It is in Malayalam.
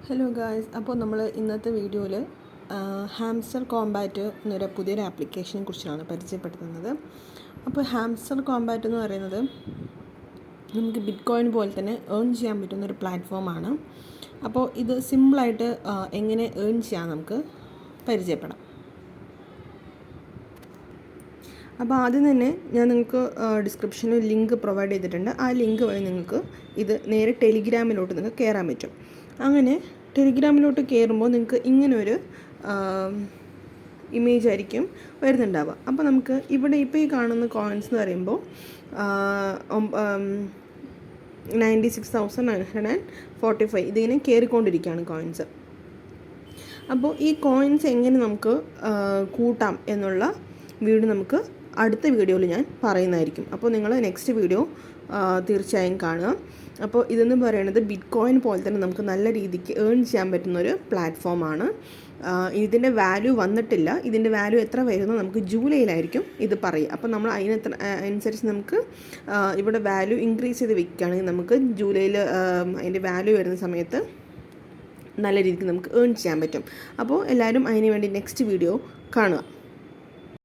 ഹലോ ഗായ്സ്, അപ്പോൾ നമ്മൾ ഇന്നത്തെ വീഡിയോയിൽ ഹാംസ്റ്റർ കോമ്പാറ്റ് എന്നൊരു പുതിയൊരു ആപ്ലിക്കേഷനെ കുറിച്ചാണ് പരിചയപ്പെടുത്തുന്നത്. അപ്പോൾ ഹാംസ്റ്റർ കോമ്പാറ്റ് എന്ന് പറയുന്നത് നമുക്ക് ബിറ്റ് കോയിൻ പോലെ തന്നെ ഏൺ ചെയ്യാൻ പറ്റുന്നൊരു പ്ലാറ്റ്ഫോമാണ്. അപ്പോൾ ഇത് സിമ്പിളായിട്ട് എങ്ങനെ ഏൺ ചെയ്യാൻ നമുക്ക് പരിചയപ്പെടാം. അപ്പോൾ ആദ്യം തന്നെ ഞാൻ നിങ്ങൾക്ക് ഡിസ്ക്രിപ്ഷനിൽ ലിങ്ക് പ്രൊവൈഡ് ചെയ്തിട്ടുണ്ട്. ആ ലിങ്ക് വഴി നിങ്ങൾക്ക് ഇത് നേരെ ടെലിഗ്രാമിലോട്ട് നിങ്ങൾക്ക് കയറാൻ പറ്റും. അങ്ങനെ ടെലിഗ്രാമിലോട്ട് കയറുമ്പോൾ നിങ്ങൾക്ക് ഇങ്ങനൊരു ഇമേജ് ആയിരിക്കും വരുന്നുണ്ടാവുക. അപ്പോൾ നമുക്ക് ഇവിടെ ഇപ്പോൾ ഈ കാണുന്ന കോയിൻസ് എന്ന് പറയുമ്പോൾ 96,945 ഇതിങ്ങനെ കയറിക്കൊണ്ടിരിക്കുകയാണ് കോയിൻസ്. അപ്പോൾ ഈ കോയിൻസ് എങ്ങനെ നമുക്ക് കൂട്ടാം എന്നുള്ള വീഡിയോ നമുക്ക് അടുത്ത വീഡിയോയിൽ ഞാൻ പറയുന്നതായിരിക്കും. അപ്പോൾ നിങ്ങൾ നെക്സ്റ്റ് വീഡിയോ തീർച്ചയായും കാണുക. അപ്പോൾ ഇതെന്ന് പറയുന്നത് ബിറ്റ് കോയിൻ പോലെ തന്നെ നമുക്ക് നല്ല രീതിക്ക് ഏൺ ചെയ്യാൻ പറ്റുന്നൊരു പ്ലാറ്റ്ഫോമാണ്. ഇതിൻ്റെ വാല്യൂ വന്നിട്ടില്ല. ഇതിൻ്റെ വാല്യൂ എത്ര വരുന്നു നമുക്ക് ജൂലൈയിലായിരിക്കും ഇത് പറയുക. അപ്പോൾ നമ്മൾ അനുസരിച്ച് നമുക്ക് ഇവിടെ വാല്യൂ ഇൻക്രീസ് ചെയ്ത് വെക്കുകയാണെങ്കിൽ നമുക്ക് ജൂലൈയിൽ അതിൻ്റെ വാല്യൂ വരുന്ന സമയത്ത് നല്ല രീതിക്ക് നമുക്ക് ഏൺ ചെയ്യാൻ പറ്റും. അപ്പോൾ എല്ലാവരും അതിന് വേണ്ടി നെക്സ്റ്റ് വീഡിയോ കാണുക.